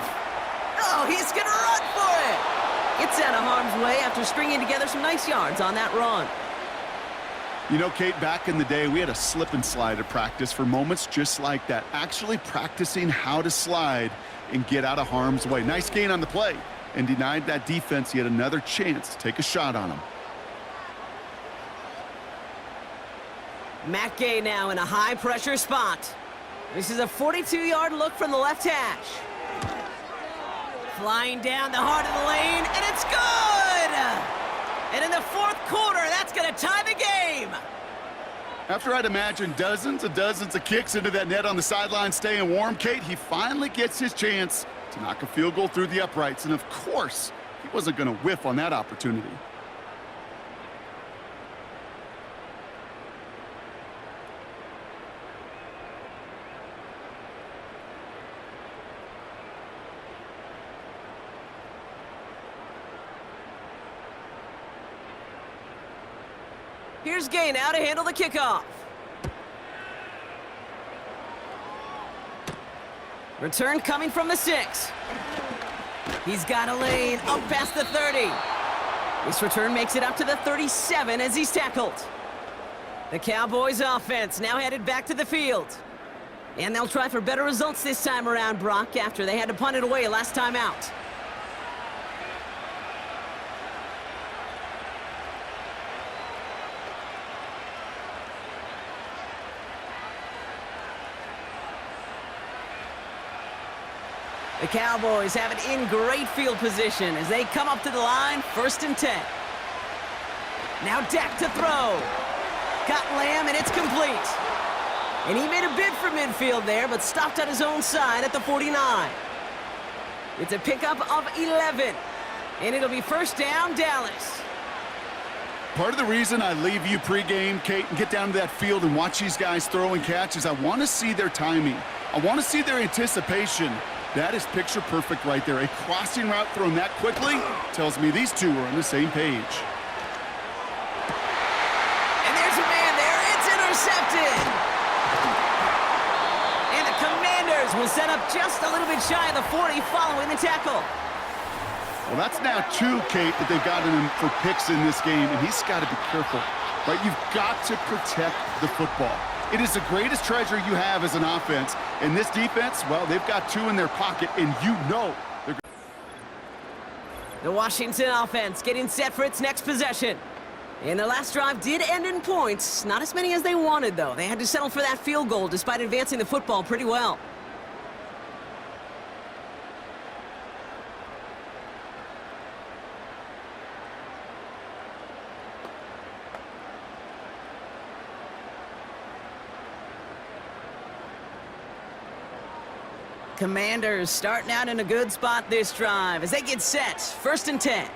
Oh, he's going to run for it. Gets out of harm's way after stringing together some nice yards on that run. You know, Kate, back in the day, we had a slip and slide at practice for moments just like that. Actually practicing how to slide and get out of harm's way. Nice gain on the play. And denied that defense yet another chance to take a shot on him. Matt Gay now in a high-pressure spot. This is a 42-yard look from the left hash. Flying down the heart of the lane, and it's good! And in the 4th quarter, that's going to tie the game. After I'd imagine dozens of kicks into that net on the sideline staying warm, Kate, he finally gets his chance to knock a field goal through the uprights. And of course, he wasn't going to whiff on that opportunity. Here's Gay now to handle the kickoff. Return coming from the 6. He's got a lane up past the 30. This return makes it up to the 37 as he's tackled. The Cowboys offense now headed back to the field. And they'll try for better results this time around, Brock, after they had to punt it away last time out. The Cowboys have it in great field position as they come up to the line, 1st and 10. Now Dak to throw. Got Lamb, and it's complete. And he made a bid for midfield there, but stopped on his own side at the 49. It's a pickup of 11. And it'll be 1st down, Dallas. Part of the reason I leave you pregame, Kate, and get down to that field and watch these guys throw and catch is I want to see their timing. I want to see their anticipation. That is picture perfect right there. A crossing route thrown that quickly tells me these two are on the same page. And there's a man there. It's intercepted. And the Commanders will set up just a little bit shy of the 40 following the tackle. Well, that's now 2, Kate, that they've gotten him for picks in this game, and he's got to be careful, right? You've got to protect the football. It is the greatest treasure you have as an offense, and this defense, well, they've got 2 in their pocket, and you know they're going to... The Washington offense getting set for its next possession. And the last drive did end in points. Not as many as they wanted, though. They had to settle for that field goal despite advancing the football pretty well. Commanders starting out in a good spot this drive as they get set. 1st and 10.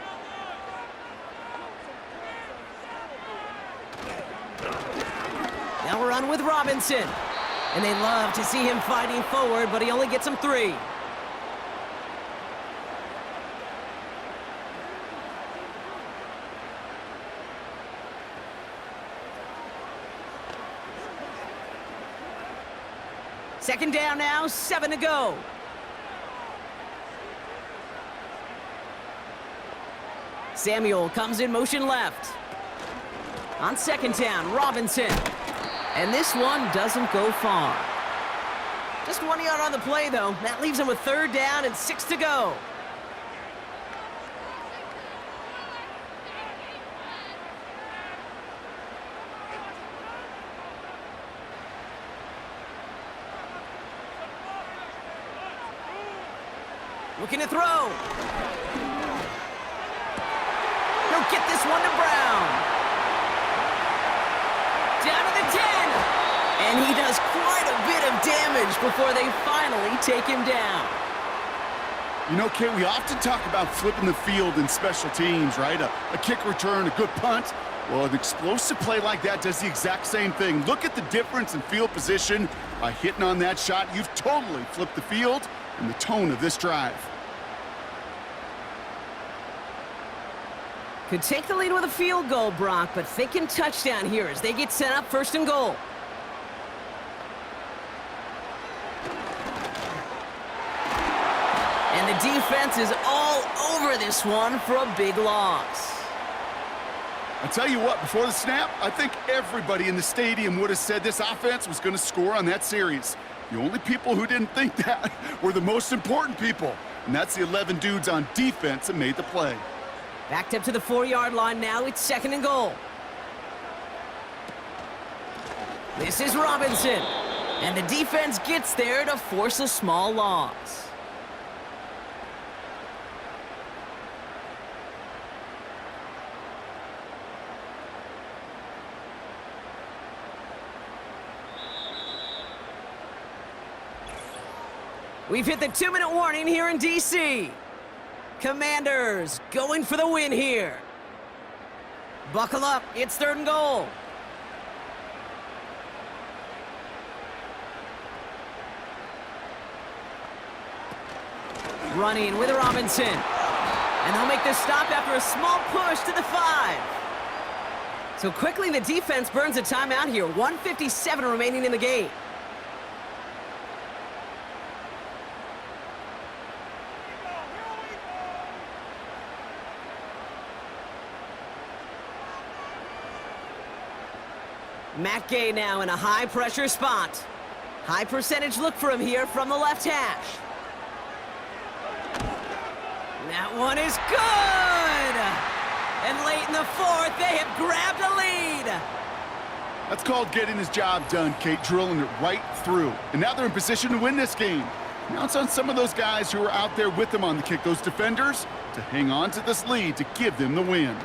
Now we're on with Robinson. And they love to see him fighting forward, but he only gets them 3. Second down now, 7 to go. Samuel comes in motion left. On 2nd down, Robinson. And this one doesn't go far. Just 1 yard on the play, though. That leaves him with 3rd down and 6 to go. Looking to throw. He'll get this one to Brown. Down to the 10. And he does quite a bit of damage before they finally take him down. You know, Kate, we often talk about flipping the field in special teams, right? A kick return, a good punt. Well, an explosive play like that does the exact same thing. Look at the difference in field position. By hitting on that shot, you've totally flipped the field and the tone of this drive. Could take the lead with a field goal, Brock, but thinking touchdown here as they get set up 1st and goal. And the defense is all over this one for a big loss. I tell you what, before the snap, I think everybody in the stadium would have said this offense was going to score on that series. The only people who didn't think that were the most important people, and that's the 11 dudes on defense that made the play. Backed up to the 4-yard line now. It's 2nd and goal. This is Robinson. And the defense gets there to force a small loss. We've hit the 2-minute warning here in D.C. Commanders going for the win here. Buckle up, it's 3rd and goal. Running with Robinson. And they'll make this stop after a small push to the 5. So quickly the defense burns a timeout here. 1:57 remaining in the game. Matt Gay now in a high-pressure spot. High percentage look for him here from the left hash. That one is good! And late in the 4th, they have grabbed a lead. That's called getting his job done, Kate, drilling it right through. And now they're in position to win this game. Now it's on some of those guys who are out there with them on the kick, those defenders, to hang on to this lead to give them the win.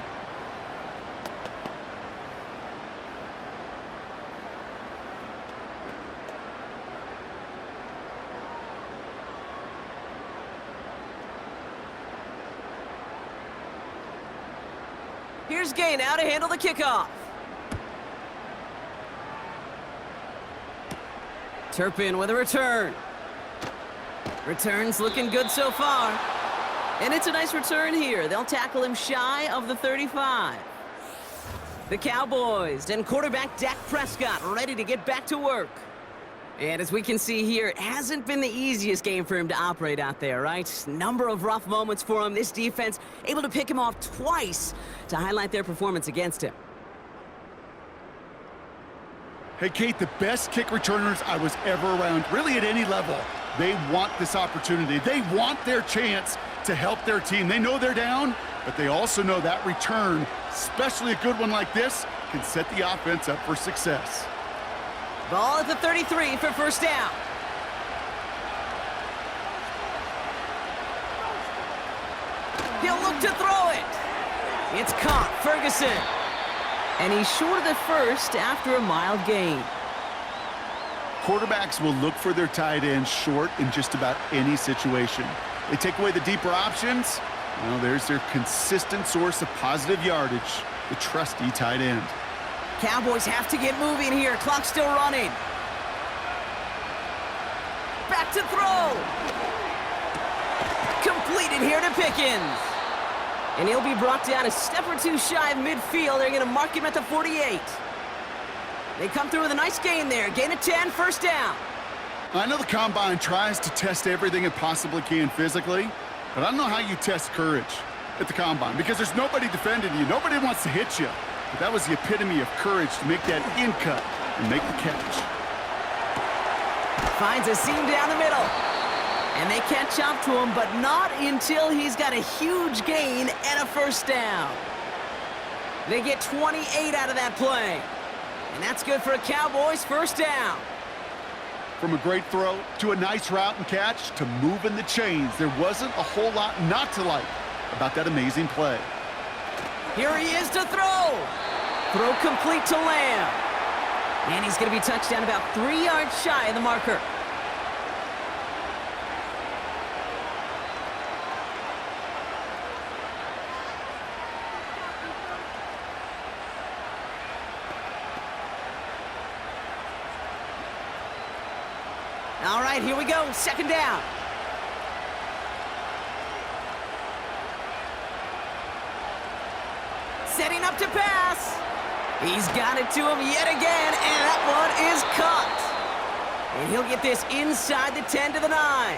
Here's Gay now to handle the kickoff. Turpin with a return. Return's looking good so far. And it's a nice return here. They'll tackle him shy of the 35. The Cowboys and quarterback Dak Prescott ready to get back to work. And as we can see here, it hasn't been the easiest game for him to operate out there, right? Number of rough moments for him. This defense able to pick him off twice to highlight their performance against him. Hey, Kate, the best kick returners I was ever around, really at any level, they want this opportunity. They want their chance to help their team. They know they're down, but they also know that return, especially a good one like this, can set the offense up for success. Ball at the 33 for first down. He'll look to throw it. It's caught, Ferguson. And he's short of the first after a mild gain. Quarterbacks will look for their tight end short in just about any situation. They take away the deeper options. Well, there's their consistent source of positive yardage, the trusty tight end. Cowboys have to get moving here. Clock's still running. Back to throw. Completed here to Pickens. And he'll be brought down a step or two shy of midfield. They're going to mark him at the 48. They come through with a nice gain there. Gain of 10, first down. I know the Combine tries to test everything it possibly can physically, but I don't know how you test courage at the Combine because there's nobody defending you. Nobody wants to hit you. But that was the epitome of courage to make that in cut and make the catch. Finds a seam down the middle. And they catch up to him, but not until he's got a huge gain and a first down. They get 28 out of that play. And that's good for a Cowboys first down. From a great throw to a nice route and catch to moving the chains, there wasn't a whole lot not to like about that amazing play. Here he is to throw. Throw complete to Lamb. And he's going to be touched down about 3 yards shy of the marker. All right, here we go. Second down. Setting up to pass. He's got it to him yet again, and that one is caught. And he'll get this inside the 10 to the 9.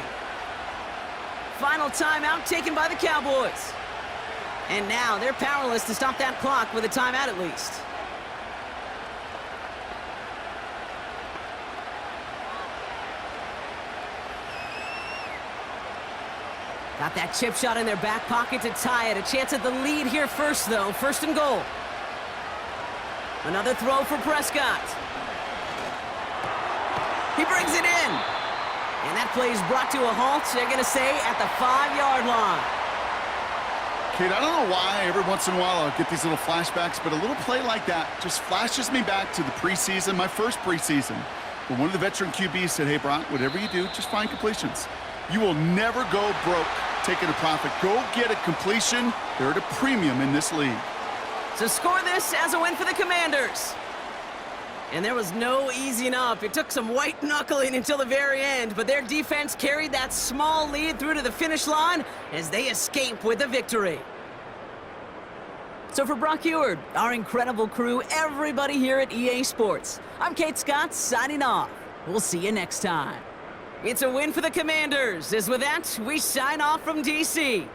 Final timeout taken by the Cowboys. And now they're powerless to stop that clock with a timeout at least. Got that chip shot in their back pocket to tie it. A chance at the lead here first, though. First and goal. Another throw for Prescott. He brings it in. And that play is brought to a halt, they're going to say, at the 5-yard line. Kate, I don't know why every once in a while I'll get these little flashbacks, but a little play like that just flashes me back to the preseason, my first preseason, where one of the veteran QBs said, hey, Brock, whatever you do, just find completions. You will never go broke taking a profit. Go get a completion. They're at a premium in this league. So score this as a win for the Commanders. And there was no easing up. It took some white knuckling until the very end, but their defense carried that small lead through to the finish line as they escape with the victory. So for Brock Heward, our incredible crew, everybody here at EA Sports, I'm Kate Scott signing off. We'll see you next time. It's a win for the Commanders, as with that, we sign off from DC.